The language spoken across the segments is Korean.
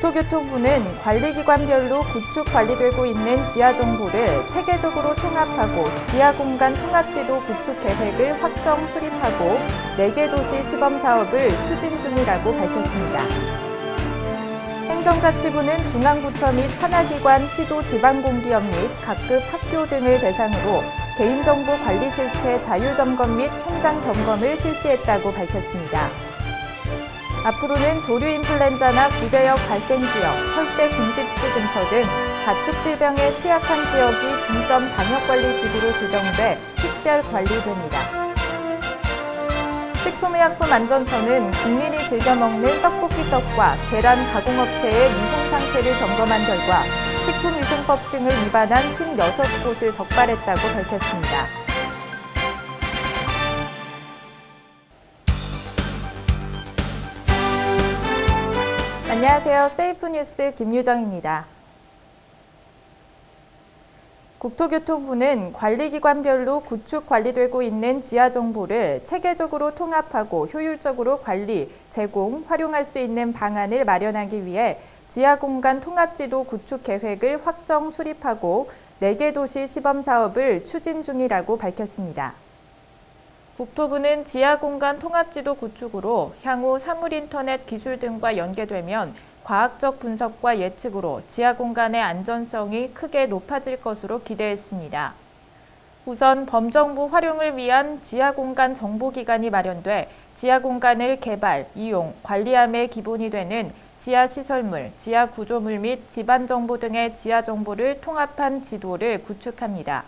국토교통부는 관리기관별로 구축 관리되고 있는 지하 정보를 체계적으로 통합하고 지하 공간 통합지도 구축 계획을 확정 수립하고 4개 도시 시범 사업을 추진 중이라고 밝혔습니다. 행정자치부는 중앙부처 및 산하기관, 시도 지방공기업 및 각급 학교 등을 대상으로 개인정보 관리 실태 자율점검 및 현장 점검을 실시했다고 밝혔습니다. 앞으로는 조류 인플루엔자나 구제역 발생 지역, 철새 군집지 근처 등 가축 질병에 취약한 지역이 중점 방역관리지구로 지정돼 특별 관리됩니다. 식품의약품안전처는 국민이 즐겨 먹는 떡볶이떡과 계란 가공업체의 위생 상태를 점검한 결과 식품위생법 등을 위반한 56곳을 적발했다고 밝혔습니다. 안녕하세요. 세이프뉴스 김유정입니다. 국토교통부는 관리기관별로 구축 관리되고 있는 지하 정보를 체계적으로 통합하고 효율적으로 관리, 제공, 활용할 수 있는 방안을 마련하기 위해 지하 공간 통합지도 구축 계획을 확정 수립하고 4개 도시 시범 사업을 추진 중이라고 밝혔습니다. 국토부는 지하 공간 통합지도 구축으로 향후 사물인터넷 기술 등과 연계되면 과학적 분석과 예측으로 지하 공간의 안전성이 크게 높아질 것으로 기대했습니다. 우선 범정부 활용을 위한 지하 공간 정보기관이 마련돼 지하 공간을 개발, 이용, 관리함의 기본이 되는 지하 시설물, 지하 구조물 및 집안 정보 등의 지하 정보를 통합한 지도를 구축합니다.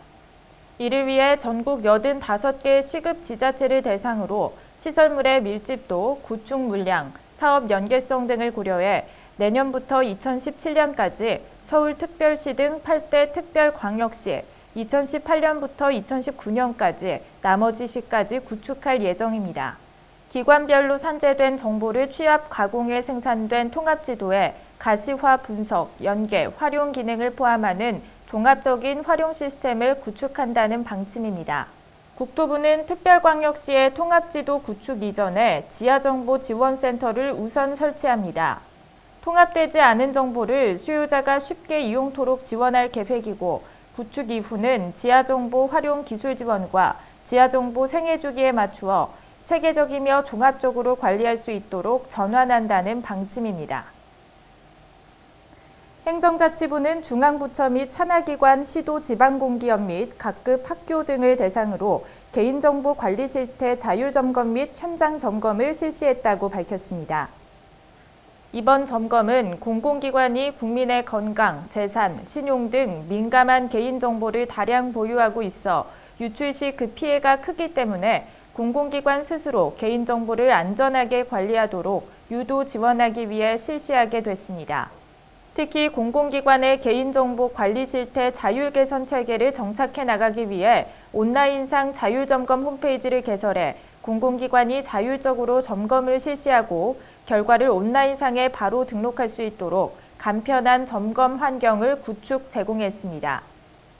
이를 위해 전국 85개 시급 지자체를 대상으로 시설물의 밀집도, 구축 물량, 사업 연계성 등을 고려해 내년부터 2017년까지 서울특별시 등 8대 특별광역시, 2018년부터 2019년까지 나머지 시까지 구축할 예정입니다. 기관별로 산재된 정보를 취합, 가공해 생산된 통합지도에 가시화 분석, 연계, 활용 기능을 포함하는 종합적인 활용 시스템을 구축한다는 방침입니다. 국토부는 특별광역시의 통합지도 구축 이전에 지하정보지원센터를 우선 설치합니다. 통합되지 않은 정보를 수요자가 쉽게 이용토록 지원할 계획이고 구축 이후는 지하정보 활용 기술 지원과 지하정보 생애주기에 맞추어 체계적이며 종합적으로 관리할 수 있도록 전환한다는 방침입니다. 행정자치부는 중앙부처 및 산하기관, 시도 지방공기업 및 각급 학교 등을 대상으로 개인정보 관리 실태 자율점검 및 현장 점검을 실시했다고 밝혔습니다. 이번 점검은 공공기관이 국민의 건강, 재산, 신용 등 민감한 개인정보를 다량 보유하고 있어 유출 시 그 피해가 크기 때문에 공공기관 스스로 개인정보를 안전하게 관리하도록 유도 지원하기 위해 실시하게 됐습니다. 특히 공공기관의 개인정보 관리 실태 자율 개선 체계를 정착해 나가기 위해 온라인상 자율점검 홈페이지를 개설해 공공기관이 자율적으로 점검을 실시하고 결과를 온라인상에 바로 등록할 수 있도록 간편한 점검 환경을 구축 제공했습니다.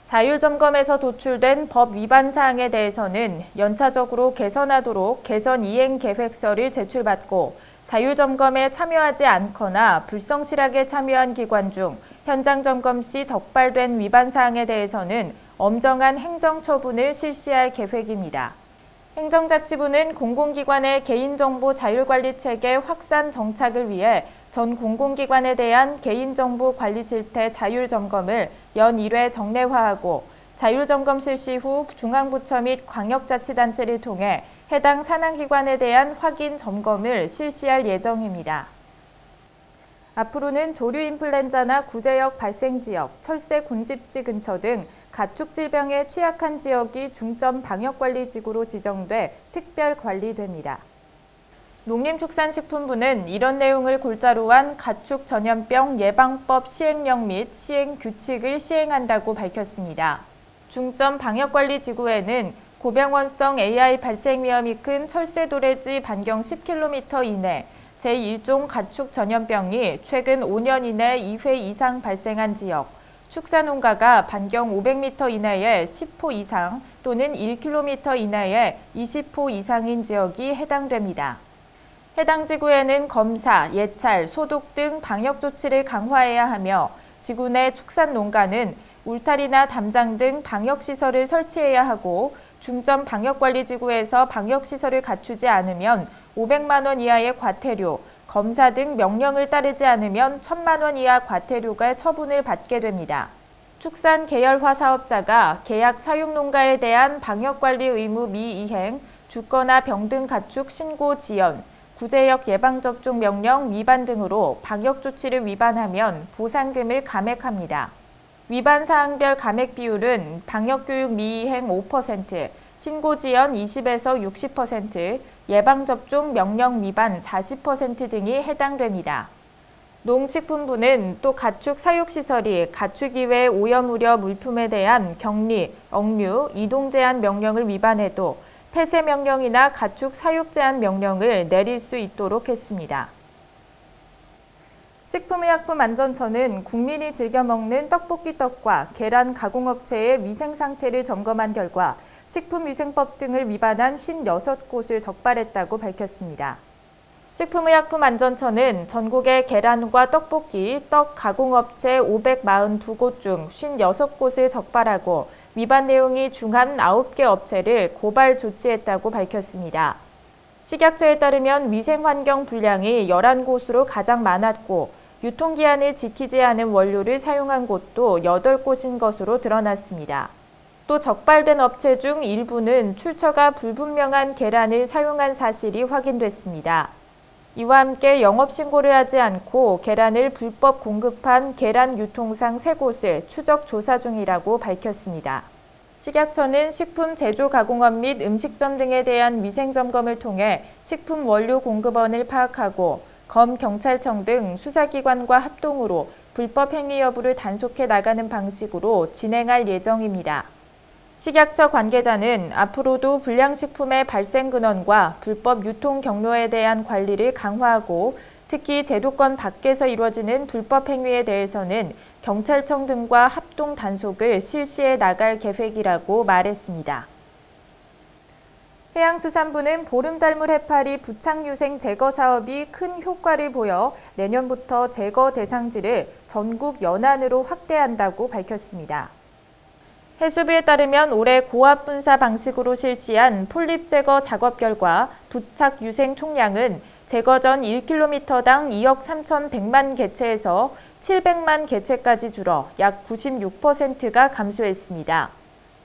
자율점검에서 도출된 법 위반 사항에 대해서는 연차적으로 개선하도록 개선 이행 계획서를 제출받고 자율점검에 참여하지 않거나 불성실하게 참여한 기관 중 현장 점검 시 적발된 위반 사항에 대해서는 엄정한 행정처분을 실시할 계획입니다. 행정자치부는 공공기관의 개인정보 자율관리체계 확산 정착을 위해 전 공공기관에 대한 개인정보 관리 실태 자율점검을 연 1회 정례화하고 자율점검 실시 후 중앙부처 및 광역자치단체를 통해 해당 산하기관에 대한 확인 점검을 실시할 예정입니다. 앞으로는 조류 인플루엔자나 구제역 발생 지역, 철새 군집지 근처 등 가축 질병에 취약한 지역이 중점 방역관리지구로 지정돼 특별 관리됩니다. 농림축산식품부는 이런 내용을 골자로 한 가축 전염병 예방법 시행령 및 시행 규칙을 시행한다고 밝혔습니다. 중점 방역관리지구에는 고병원성 AI 발생 위험이 큰 철새도래지 반경 10km 이내 제1종 가축 전염병이 최근 5년 이내 2회 이상 발생한 지역, 축사농가가 반경 500m 이내에 10호 이상 또는 1km 이내에 20호 이상인 지역이 해당됩니다. 해당 지구에는 검사, 예찰, 소독 등 방역 조치를 강화해야 하며 지구 내 축산 농가는 울타리나 담장 등 방역시설을 설치해야 하고 중점 방역관리지구에서 방역시설을 갖추지 않으면 500만 원 이하의 과태료, 검사 등 명령을 따르지 않으면 1,000만 원 이하 과태료가 처분을 받게 됩니다. 축산 계열화 사업자가 계약 사육농가에 대한 방역관리 의무 미이행, 주거나 병등 가축 신고 지연, 구제역 예방접종 명령 위반 등으로 방역조치를 위반하면 보상금을 감액합니다. 위반 사항별 감액 비율은 방역교육 미이행 5%, 신고지연 20에서 60%, 예방접종 명령 위반 40% 등이 해당됩니다. 농식품부는 또 가축 사육시설이 가축 이외 오염 우려 물품에 대한 격리, 억류, 이동 제한 명령을 위반해도 폐쇄 명령이나 가축 사육 제한 명령을 내릴 수 있도록 했습니다. 식품의약품안전처는 국민이 즐겨 먹는 떡볶이 떡과 계란 가공업체의 위생 상태를 점검한 결과 식품위생법 등을 위반한 56곳을 적발했다고 밝혔습니다. 식품의약품안전처는 전국의 계란과 떡볶이, 떡 가공업체 542곳 중 56곳을 적발하고 위반 내용이 중한 9개 업체를 고발 조치했다고 밝혔습니다. 식약처에 따르면 위생환경 불량이 11곳으로 가장 많았고 유통기한을 지키지 않은 원료를 사용한 곳도 8곳인 것으로 드러났습니다. 또 적발된 업체 중 일부는 출처가 불분명한 계란을 사용한 사실이 확인됐습니다. 이와 함께 영업신고를 하지 않고 계란을 불법 공급한 계란 유통상 3곳을 추적 조사 중이라고 밝혔습니다. 식약처는 식품 제조 가공업 및 음식점 등에 대한 위생점검을 통해 식품 원료 공급원을 파악하고 검경찰청 등 수사기관과 합동으로 불법 행위 여부를 단속해 나가는 방식으로 진행할 예정입니다. 식약처 관계자는 앞으로도 불량식품의 발생 근원과 불법 유통 경로에 대한 관리를 강화하고 특히 제도권 밖에서 이루어지는 불법 행위에 대해서는 경찰청 등과 합동 단속을 실시해 나갈 계획이라고 말했습니다. 해양수산부는 보름달물 해파리 부착유생 제거 사업이 큰 효과를 보여 내년부터 제거 대상지를 전국 연안으로 확대한다고 밝혔습니다. 해수부에 따르면 올해 고압 분사 방식으로 실시한 폴립 제거 작업 결과 부착 유생 총량은 제거 전 1km당 2억 3,100만 개체에서 700만 개체까지 줄어 약 96%가 감소했습니다.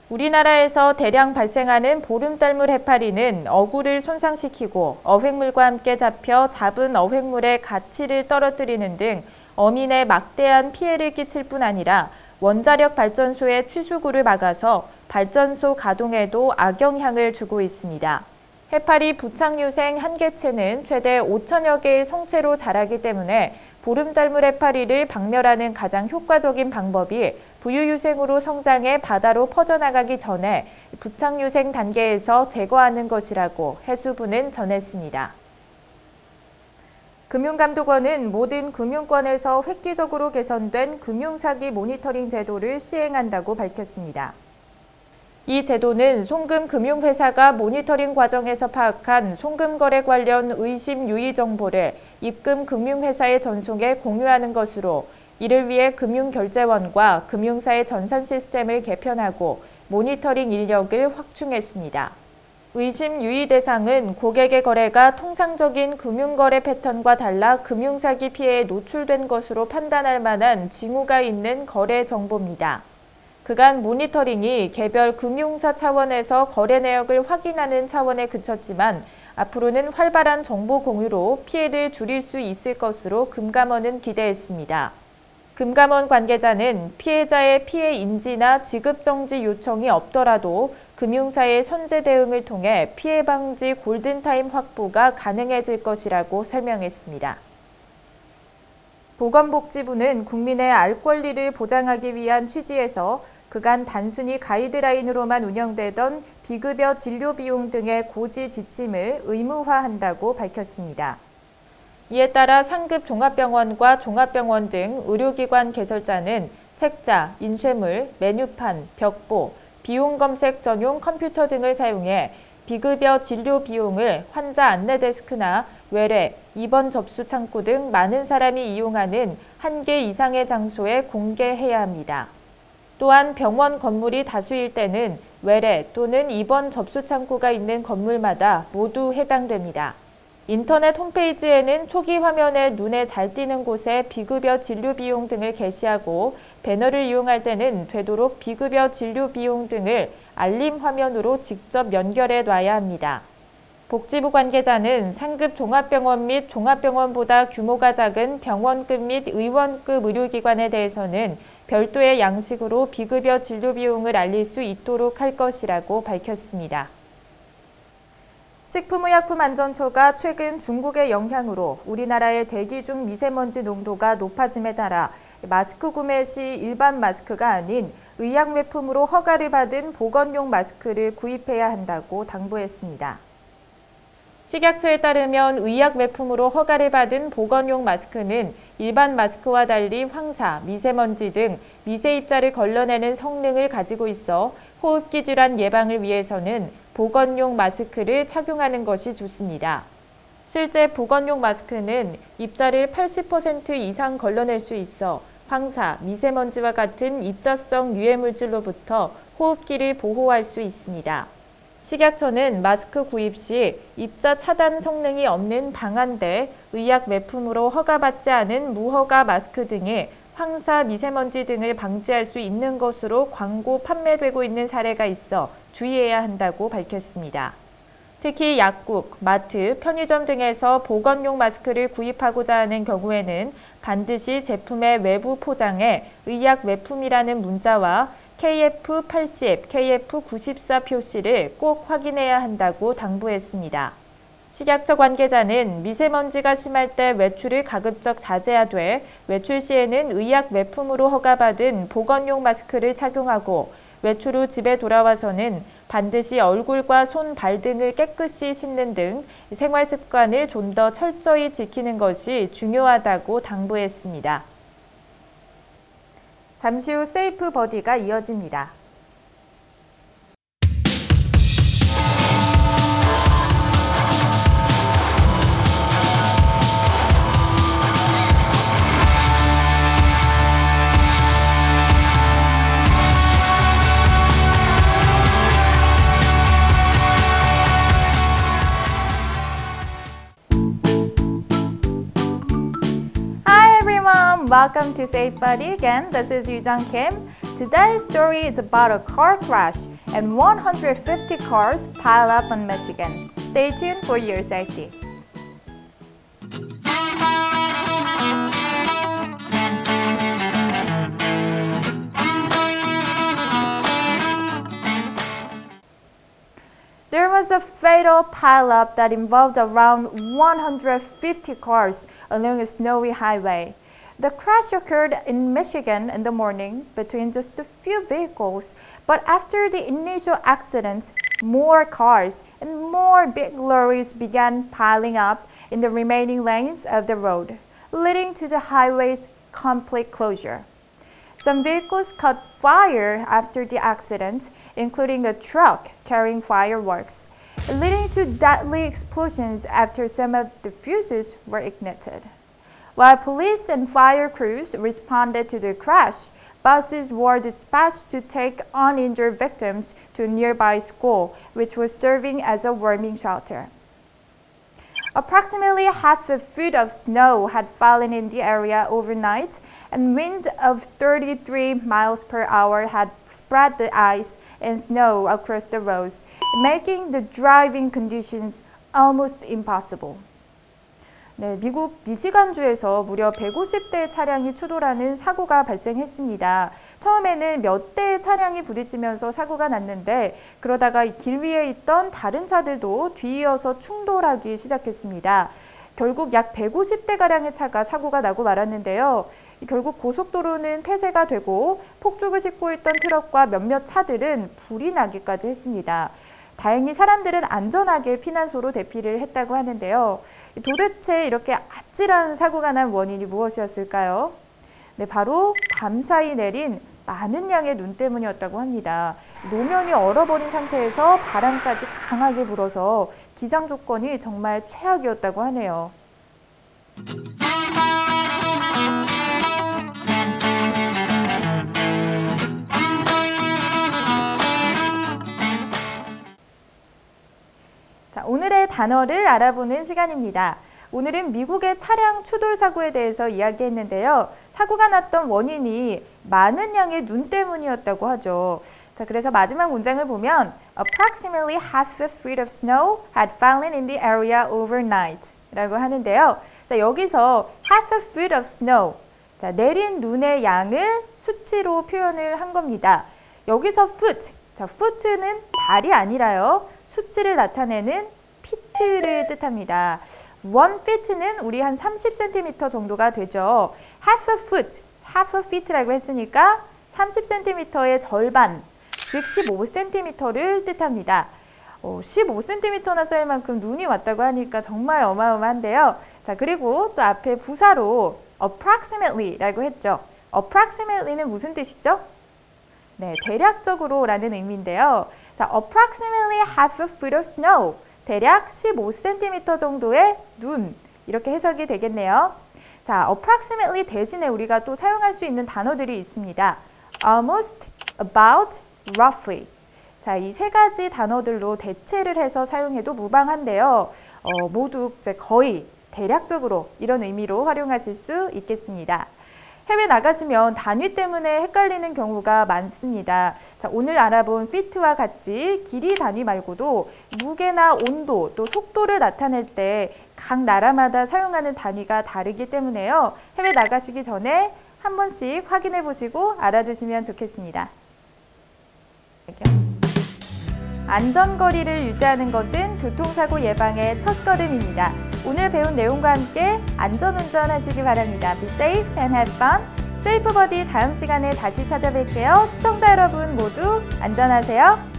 우리나라에서 대량 발생하는 보름달물 해파리는 어구를 손상시키고 어획물과 함께 잡혀 잡은 어획물의 가치를 떨어뜨리는 등 어민에 막대한 피해를 끼칠 뿐 아니라 원자력 발전소의 취수구를 막아서 발전소 가동에도 악영향을 주고 있습니다. 해파리 부착유생 한 개체는 최대 5천여 개의 성체로 자라기 때문에 보름달물 해파리를 박멸하는 가장 효과적인 방법이 부유유생으로 성장해 바다로 퍼져나가기 전에 부착유생 단계에서 제거하는 것이라고 해수부는 전했습니다. 금융감독원은 모든 금융권에서 획기적으로 개선된 금융사기 모니터링 제도를 시행한다고 밝혔습니다. 이 제도는 송금 금융회사가 모니터링 과정에서 파악한 송금 거래 관련 의심 유의 정보를 입금 금융회사에 전송해 공유하는 것으로 이를 위해 금융결제원과 금융사의 전산 시스템을 개편하고 모니터링 인력을 확충했습니다. 의심 유의 대상은 고객의 거래가 통상적인 금융거래 패턴과 달라 금융사기 피해에 노출된 것으로 판단할 만한 징후가 있는 거래 정보입니다. 그간 모니터링이 개별 금융사 차원에서 거래 내역을 확인하는 차원에 그쳤지만 앞으로는 활발한 정보 공유로 피해를 줄일 수 있을 것으로 금감원은 기대했습니다. 금감원 관계자는 피해자의 피해 인지나 지급 정지 요청이 없더라도 금융사의 선제 대응을 통해 피해 방지 골든타임 확보가 가능해질 것이라고 설명했습니다. 보건복지부는 국민의 알 권리를 보장하기 위한 취지에서 그간 단순히 가이드라인으로만 운영되던 비급여 진료 비용 등의 고지 지침을 의무화한다고 밝혔습니다. 이에 따라 상급 종합병원과 종합병원 등 의료기관 개설자는 책자, 인쇄물, 메뉴판, 벽보, 비용 검색 전용 컴퓨터 등을 사용해 비급여 진료 비용을 환자 안내 데스크나 외래, 입원 접수 창구 등 많은 사람이 이용하는 1개 이상의 장소에 공개해야 합니다. 또한 병원 건물이 다수일 때는 외래 또는 입원 접수 창구가 있는 건물마다 모두 해당됩니다. 인터넷 홈페이지에는 초기 화면에 눈에 잘 띄는 곳에 비급여 진료 비용 등을 게시하고 배너를 이용할 때는 되도록 비급여 진료 비용 등을 알림 화면으로 직접 연결해 놔야 합니다. 복지부 관계자는 상급 종합병원 및 종합병원보다 규모가 작은 병원급 및 의원급 의료기관에 대해서는 별도의 양식으로 비급여 진료 비용을 알릴 수 있도록 할 것이라고 밝혔습니다. 식품의약품안전처가 최근 중국의 영향으로 우리나라의 대기 중 미세먼지 농도가 높아짐에 따라 마스크 구매 시 일반 마스크가 아닌 의약 외품으로 허가를 받은 보건용 마스크를 구입해야 한다고 당부했습니다. 식약처에 따르면 의약 외품으로 허가를 받은 보건용 마스크는 일반 마스크와 달리 황사, 미세먼지 등 미세 입자를 걸러내는 성능을 가지고 있어 호흡기 질환 예방을 위해서는 보건용 마스크를 착용하는 것이 좋습니다. 실제 보건용 마스크는 입자를 80% 이상 걸러낼 수 있어 황사, 미세먼지와 같은 입자성 유해물질로부터 호흡기를 보호할 수 있습니다. 식약처는 마스크 구입 시 입자 차단 성능이 없는 방한대, 의약 외품으로 허가받지 않은 무허가 마스크 등의 황사, 미세먼지 등을 방지할 수 있는 것으로 광고 판매되고 있는 사례가 있어 주의해야 한다고 밝혔습니다. 특히 약국, 마트, 편의점 등에서 보건용 마스크를 구입하고자 하는 경우에는 반드시 제품의 외부 포장에 의약 외품이라는 문자와 KF80, KF94 표시를 꼭 확인해야 한다고 당부했습니다. 식약처 관계자는 미세먼지가 심할 때 외출을 가급적 자제하되 외출 시에는 의약 외품으로 허가받은 보건용 마스크를 착용하고 외출 후 집에 돌아와서는 반드시 얼굴과 손, 발 등을 깨끗이 씻는 등 생활 습관을 좀 더 철저히 지키는 것이 중요하다고 당부했습니다. 잠시 후 세이프 버디가 이어집니다. Welcome to Safe Buddy again. This is Yoo-jung Kim. Today's story is about a car crash and 150 cars pile up in Michigan. Stay tuned for your safety. There was a fatal pileup that involved around 150 cars along a snowy highway. The crash occurred in Michigan in the morning between just a few vehicles, but after the initial accidents, more cars and more big lorries began piling up in the remaining lanes of the road, leading to the highway's complete closure. Some vehicles caught fire after the accident, including a truck carrying fireworks, leading to deadly explosions after some of the fuses were ignited. While police and fire crews responded to the crash, buses were dispatched to take uninjured victims to a nearby school, which was serving as a warming shelter. Approximately half a foot of snow had fallen in the area overnight, and winds of 33 miles per hour had spread the ice and snow across the roads, making the driving conditions almost impossible. 네, 미국 미시간주에서 무려 150대의 차량이 추돌하는 사고가 발생했습니다. 처음에는 몇 대의 차량이 부딪히면서 사고가 났는데 그러다가 길 위에 있던 다른 차들도 뒤이어서 충돌하기 시작했습니다. 결국 약 150대가량의 차가 사고가 나고 말았는데요. 결국 고속도로는 폐쇄가 되고 폭죽을 싣고 있던 트럭과 몇몇 차들은 불이 나기까지 했습니다. 다행히 사람들은 안전하게 피난소로 대피를 했다고 하는데요. 도대체 이렇게 아찔한 사고가 난 원인이 무엇이었을까요? 네, 바로 밤사이 내린 많은 양의 눈 때문이었다고 합니다. 노면이 얼어버린 상태에서 바람까지 강하게 불어서 기상 조건이 정말 최악이었다고 하네요. 자, 오늘의 단어를 알아보는 시간입니다. 오늘은 미국의 차량 추돌 사고에 대해서 이야기했는데요. 사고가 났던 원인이 많은 양의 눈 때문이었다고 하죠. 자, 그래서 마지막 문장을 보면 Approximately half a foot of snow had fallen in the area overnight 라고 하는데요. 자, 여기서 half a foot of snow, 자, 내린 눈의 양을 수치로 표현을 한 겁니다. 여기서 foot, 자, foot는 발이 아니라요. 수치를 나타내는 피트를 뜻합니다. 1feet는 우리 한 30cm 정도가 되죠. half a foot, half a feet라고 했으니까 30cm의 절반, 즉 15cm를 뜻합니다. 15cm나 쌓일 만큼 눈이 왔다고 하니까 정말 어마어마한데요. 자, 그리고 또 앞에 부사로 approximately라고 했죠. approximately는 무슨 뜻이죠? 네, 대략적으로 라는 의미인데요. 자, approximately half a foot of snow, 대략 15cm 정도의 눈, 이렇게 해석이 되겠네요. 자, approximately 대신에 우리가 또 사용할 수 있는 단어들이 있습니다. almost, about, roughly. 자, 이 세 가지 단어들로 대체를 해서 사용해도 무방한데요. 모두 이제 거의, 대략적으로 이런 의미로 활용하실 수 있겠습니다. 해외 나가시면 단위 때문에 헷갈리는 경우가 많습니다. 자, 오늘 알아본 feet와 같이 길이 단위 말고도 무게나 온도, 또 속도를 나타낼 때 각 나라마다 사용하는 단위가 다르기 때문에요. 해외 나가시기 전에 한 번씩 확인해 보시고 알아두시면 좋겠습니다. 안전거리를 유지하는 것은 교통사고 예방의 첫걸음입니다. 오늘 배운 내용과 함께 안전운전 하시기 바랍니다. Be safe and have fun. 세이프버디 다음 시간에 다시 찾아뵐게요. 시청자 여러분 모두 안전하세요.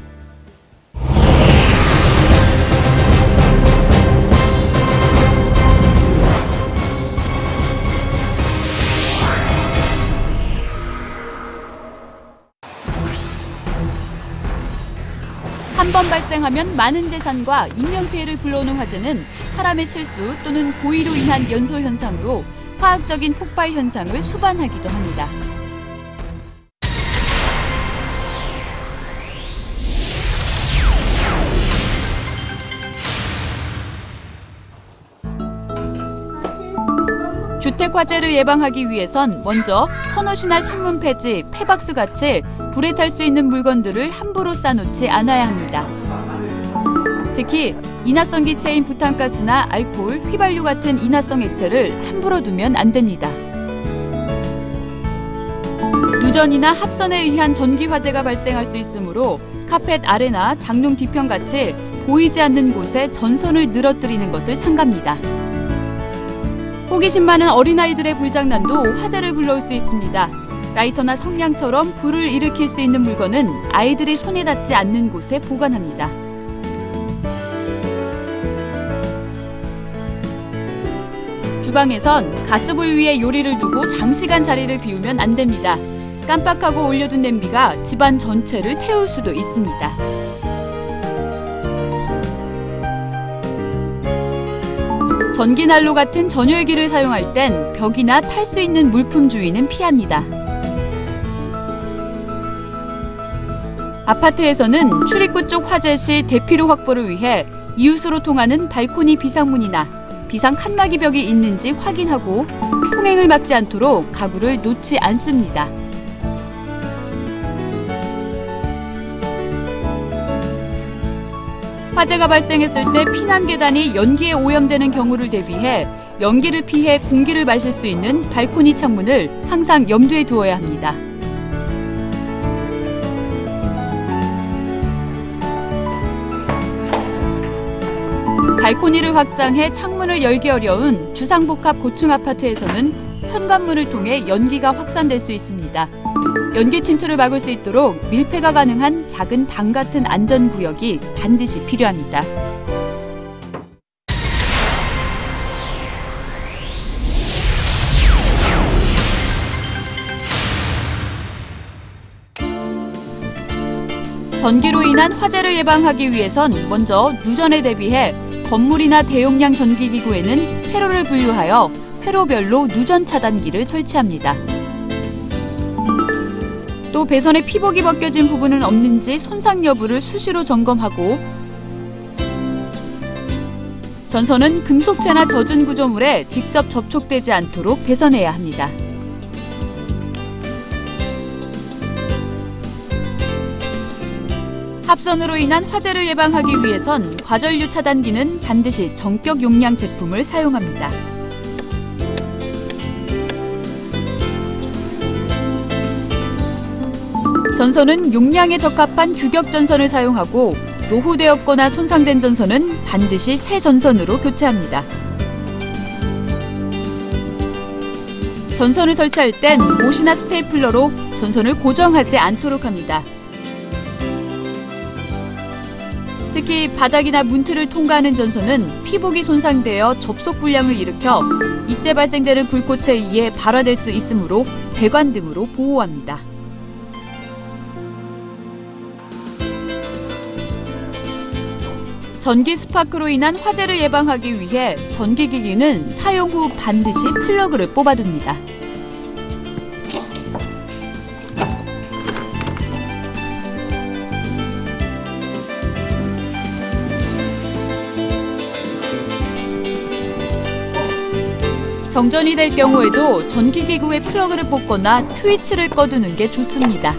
한 번 발생하면 많은 재산과 인명피해를 불러오는 화재는 사람의 실수 또는 고의로 인한 연소현상으로 화학적인 폭발 현상을 수반하기도 합니다. 주택화재를 예방하기 위해선 먼저 헌옷이나 신문 폐지, 폐박스 같이 불에 탈 수 있는 물건들을 함부로 쌓아놓지 않아야 합니다. 특히 인화성 기체인 부탄가스나 알코올, 휘발유 같은 인화성 액체를 함부로 두면 안 됩니다. 누전이나 합선에 의한 전기 화재가 발생할 수 있으므로 카펫 아래나 장롱 뒤편 같이 보이지 않는 곳에 전선을 늘어뜨리는 것을 삼갑니다. 호기심 많은 어린아이들의 불장난도 화재를 불러올 수 있습니다. 라이터나 성냥처럼 불을 일으킬 수 있는 물건은 아이들이 손에 닿지 않는 곳에 보관합니다. 주방에선 가스불 위에 요리를 두고 장시간 자리를 비우면 안 됩니다. 깜빡하고 올려둔 냄비가 집안 전체를 태울 수도 있습니다. 전기난로 같은 전열기를 사용할 땐 벽이나 탈 수 있는 물품 주위는 피합니다. 아파트에서는 출입구 쪽 화재 시 대피로 확보를 위해 이웃으로 통하는 발코니 비상문이나 비상 칸막이 벽이 있는지 확인하고 통행을 막지 않도록 가구를 놓지 않습니다. 화재가 발생했을 때 피난 계단이 연기에 오염되는 경우를 대비해 연기를 피해 공기를 마실 수 있는 발코니 창문을 항상 염두에 두어야 합니다. 발코니를 확장해 창문을 열기 어려운 주상복합 고층 아파트에서는 현관문을 통해 연기가 확산될 수 있습니다. 연기 침투를 막을 수 있도록 밀폐가 가능한 작은 방 같은 안전구역이 반드시 필요합니다. 전기로 인한 화재를 예방하기 위해선 먼저 누전에 대비해 건물이나 대용량 전기기구에는 회로를 분류하여 회로별로 누전 차단기를 설치합니다. 또 배선에 피복이 벗겨진 부분은 없는지 손상 여부를 수시로 점검하고 전선은 금속체나 젖은 구조물에 직접 접촉되지 않도록 배선해야 합니다. 합선으로 인한 화재를 예방하기 위해선 과전류 차단기는 반드시 정격 용량 제품을 사용합니다. 전선은 용량에 적합한 규격 전선을 사용하고 노후되었거나 손상된 전선은 반드시 새 전선으로 교체합니다. 전선을 설치할 땐 못이나 스테이플러로 전선을 고정하지 않도록 합니다. 특히 바닥이나 문틀을 통과하는 전선은 피복이 손상되어 접속 불량을 일으켜 이때 발생되는 불꽃에 의해 발화될 수 있으므로 배관 등으로 보호합니다. 전기 스파크로 인한 화재를 예방하기 위해 전기기기는 사용 후 반드시 플러그를 뽑아둡니다. 정전이 될 경우에도 전기기구의 플러그를 뽑거나 스위치를 꺼두는 게 좋습니다.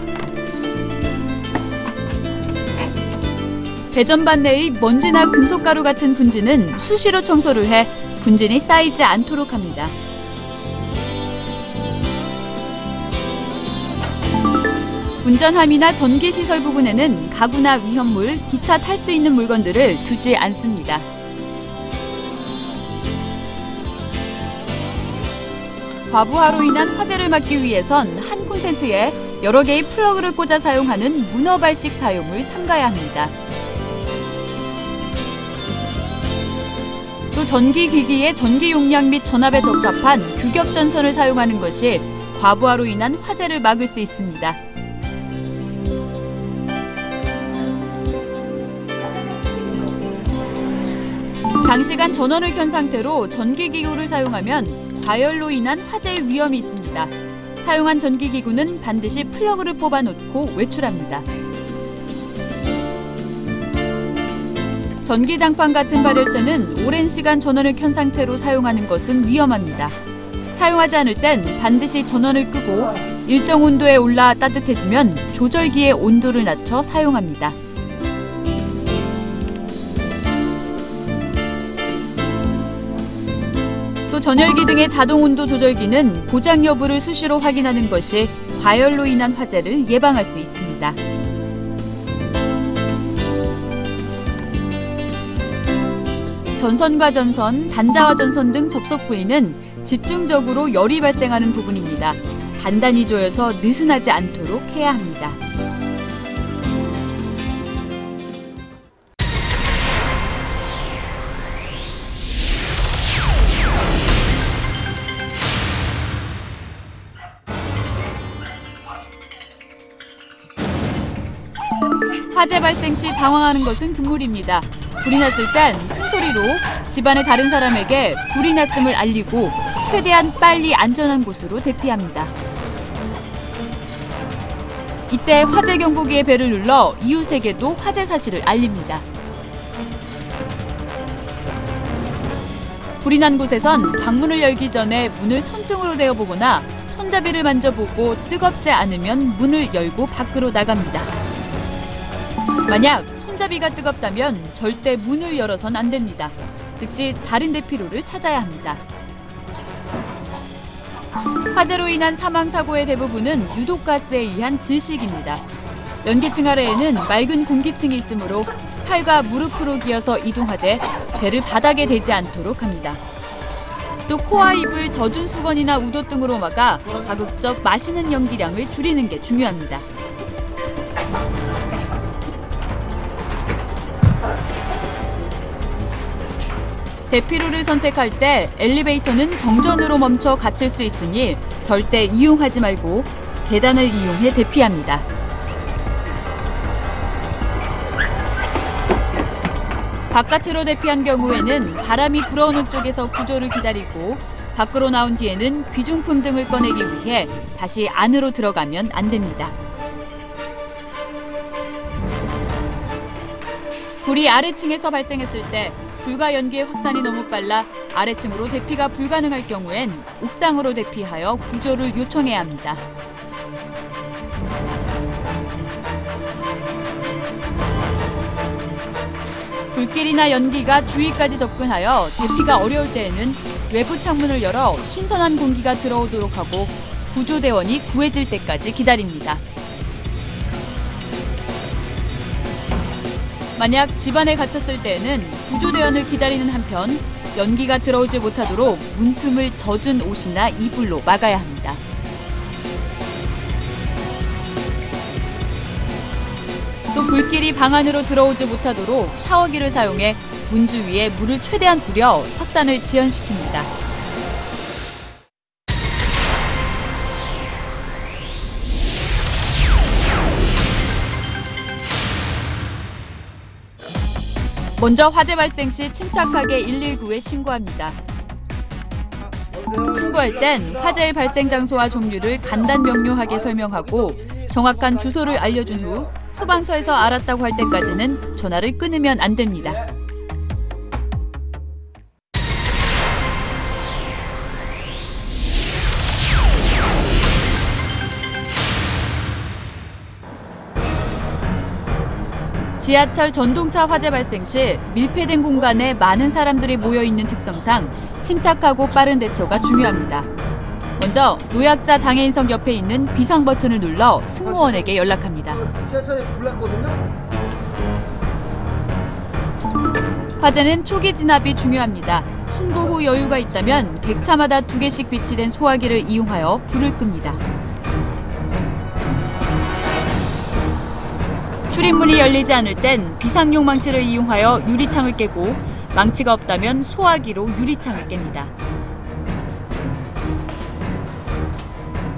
배전반 내의 먼지나 금속가루 같은 분진은 수시로 청소를 해 분진이 쌓이지 않도록 합니다. 운전함이나 전기시설 부근에는 가구나 위험물, 기타 탈 수 있는 물건들을 두지 않습니다. 과부하로 인한 화재를 막기 위해선 한 콘센트에 여러 개의 플러그를 꽂아 사용하는 문어발식 사용을 삼가야 합니다. 또 전기기기의 전기 용량 및 전압에 적합한 규격 전선을 사용하는 것이 과부하로 인한 화재를 막을 수 있습니다. 장시간 전원을 켠 상태로 전기기구를 사용하면 과열로 인한 화재의 위험이 있습니다. 사용한 전기기구는 반드시 플러그를 뽑아놓고 외출합니다. 전기장판 같은 발열체는 오랜 시간 전원을 켠 상태로 사용하는 것은 위험합니다. 사용하지 않을 땐 반드시 전원을 끄고 일정 온도에 올라 따뜻해지면 조절기의 온도를 낮춰 사용합니다. 또 전열기 등의 자동 온도 조절기는 고장 여부를 수시로 확인하는 것이 과열로 인한 화재를 예방할 수 있습니다. 전선과 전선, 단자와 전선 등 접속 부위는 집중적으로 열이 발생하는 부분입니다. 단단히 조여서 느슨하지 않도록 해야 합니다. 화재 발생 시 당황하는 것은 금물입니다. 불이 났을 땐 큰 소리로 집안의 다른 사람에게 불이 났음을 알리고 최대한 빨리 안전한 곳으로 대피합니다. 이때 화재 경보기의 벨을 눌러 이웃에게도 화재 사실을 알립니다. 불이 난 곳에선 방문을 열기 전에 문을 손등으로 대어보거나 손잡이를 만져보고 뜨겁지 않으면 문을 열고 밖으로 나갑니다. 만약 손잡이가 뜨겁다면 절대 문을 열어선 안 됩니다. 즉시 다른 대피로를 찾아야 합니다. 화재로 인한 사망사고의 대부분은 유독가스에 의한 질식입니다. 연기층 아래에는 맑은 공기층이 있으므로 팔과 무릎으로 기어서 이동하되 배를 바닥에 대지 않도록 합니다. 또 코와 입을 젖은 수건이나 우도 등으로 막아 가급적 마시는 연기량을 줄이는 게 중요합니다. 대피로를 선택할 때 엘리베이터는 정전으로 멈춰 갇힐 수 있으니 절대 이용하지 말고 계단을 이용해 대피합니다. 바깥으로 대피한 경우에는 바람이 불어오는 쪽에서 구조를 기다리고 밖으로 나온 뒤에는 귀중품 등을 꺼내기 위해 다시 안으로 들어가면 안 됩니다. 불이 아래층에서 발생했을 때 불과 연기의 확산이 너무 빨라 아래층으로 대피가 불가능할 경우엔 옥상으로 대피하여 구조를 요청해야 합니다. 불길이나 연기가 주위까지 접근하여 대피가 어려울 때에는 외부 창문을 열어 신선한 공기가 들어오도록 하고 구조대원이 구해질 때까지 기다립니다. 만약 집안에 갇혔을 때에는 구조대원을 기다리는 한편 연기가 들어오지 못하도록 문틈을 젖은 옷이나 이불로 막아야 합니다. 또 불길이 방 안으로 들어오지 못하도록 샤워기를 사용해 문 주위에 물을 최대한 뿌려 확산을 지연시킵니다. 먼저 화재 발생 시 침착하게 119에 신고합니다. 신고할 땐 화재의 발생 장소와 종류를 간단 명료하게 설명하고 정확한 주소를 알려준 후 소방서에서 알았다고 할 때까지는 전화를 끊으면 안 됩니다. 지하철 전동차 화재 발생 시 밀폐된 공간에 많은 사람들이 모여 있는 특성상 침착하고 빠른 대처가 중요합니다. 먼저 노약자 장애인석 옆에 있는 비상 버튼을 눌러 승무원에게 연락합니다. 지하철에 불 났거든요. 화재는 초기 진압이 중요합니다. 신고 후 여유가 있다면 객차마다 2개씩 비치된 소화기를 이용하여 불을 끕니다. 출입문이 열리지 않을 땐 비상용 망치를 이용하여 유리창을 깨고 망치가 없다면 소화기로 유리창을 깹니다.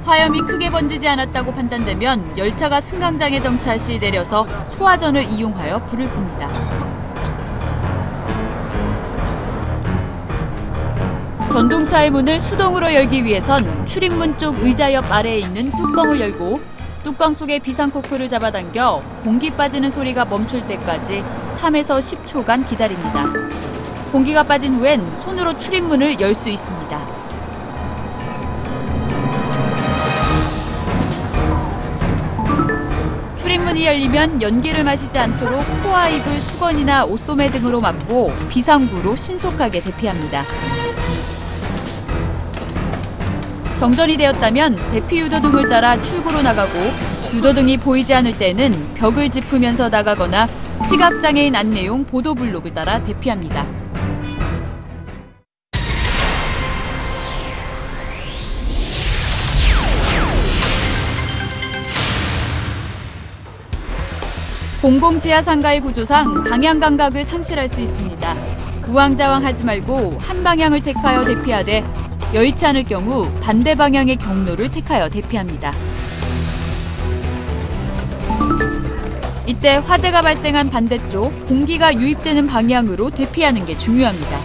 화염이 크게 번지지 않았다고 판단되면 열차가 승강장에 정차 시 내려서 소화전을 이용하여 불을 끕니다. 전동차의 문을 수동으로 열기 위해선 출입문 쪽 의자 옆 아래에 있는 뚜껑을 열고 뚜껑 속에 비상코크를 잡아당겨 공기 빠지는 소리가 멈출 때까지 3에서 10초간 기다립니다. 공기가 빠진 후엔 손으로 출입문을 열 수 있습니다. 출입문이 열리면 연기를 마시지 않도록 코와 입을 수건이나 옷소매 등으로 막고 비상구로 신속하게 대피합니다. 정전이 되었다면 대피 유도등을 따라 출구로 나가고 유도등이 보이지 않을 때는 벽을 짚으면서 나가거나 시각장애인 안내용 보도블록을 따라 대피합니다. 공공지하상가의 구조상 방향 감각을 상실할 수 있습니다. 우왕좌왕하지 말고 한 방향을 택하여 대피하되 여의치 않을 경우 반대 방향의 경로를 택하여 대피합니다. 이때 화재가 발생한 반대쪽 공기가 유입되는 방향으로 대피하는 게 중요합니다.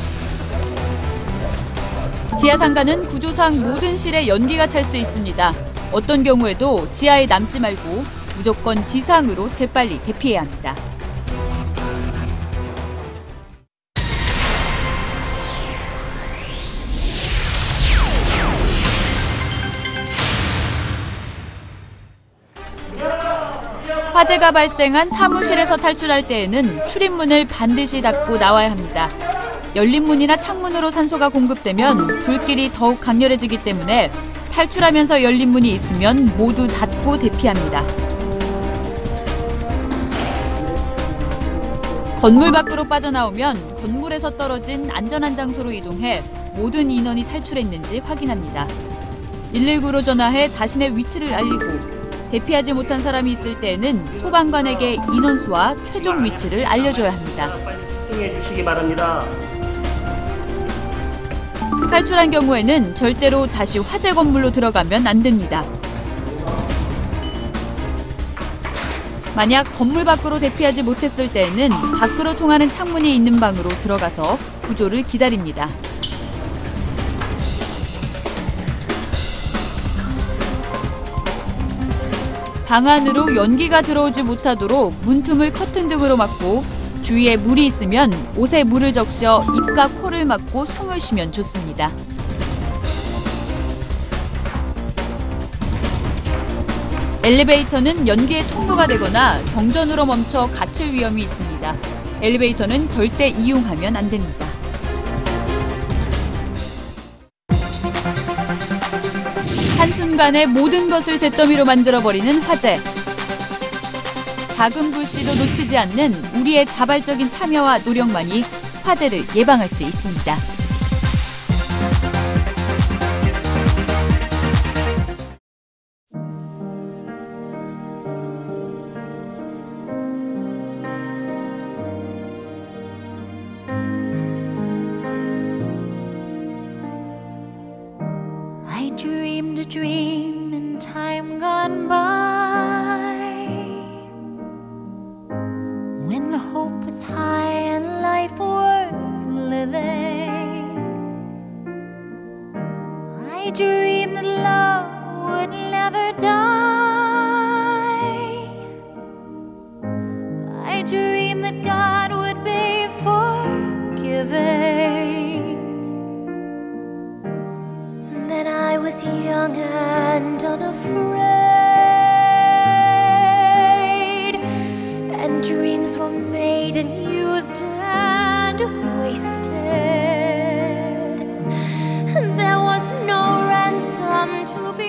지하상가는 구조상 모든 실에 연기가 찰 수 있습니다. 어떤 경우에도 지하에 남지 말고 무조건 지상으로 재빨리 대피해야 합니다. 화재가 발생한 사무실에서 탈출할 때에는 출입문을 반드시 닫고 나와야 합니다. 열린 문이나 창문으로 산소가 공급되면 불길이 더욱 강렬해지기 때문에 탈출하면서 열린 문이 있으면 모두 닫고 대피합니다. 건물 밖으로 빠져나오면 건물에서 떨어진 안전한 장소로 이동해 모든 인원이 탈출했는지 확인합니다. 119로 전화해 자신의 위치를 알리고 대피하지 못한 사람이 있을 때에는 소방관에게 인원수와 최종 위치를 알려줘야 합니다. 빨리 출동해 주시기 바랍니다. 탈출한 경우에는 절대로 다시 화재 건물로 들어가면 안 됩니다. 만약 건물 밖으로 대피하지 못했을 때에는 밖으로 통하는 창문이 있는 방으로 들어가서 구조를 기다립니다. 방 안으로 연기가 들어오지 못하도록 문틈을 커튼 등으로 막고 주위에 물이 있으면 옷에 물을 적셔 입과 코를 막고 숨을 쉬면 좋습니다. 엘리베이터는 연기의 통로가 되거나 정전으로 멈춰 갇힐 위험이 있습니다. 엘리베이터는 절대 이용하면 안 됩니다. 한순간에 모든 것을 잿더미로 만들어버리는 화재. 작은 불씨도 놓치지 않는 우리의 자발적인 참여와 노력만이 화재를 예방할 수 있습니다. I dreamed a dream in time gone by, when hope was high and life worth living. I dreamed that love would never die. I dreamed that God would be forgiving. Then I was young and unafraid, and dreams were made and used and wasted. There was no ransom to be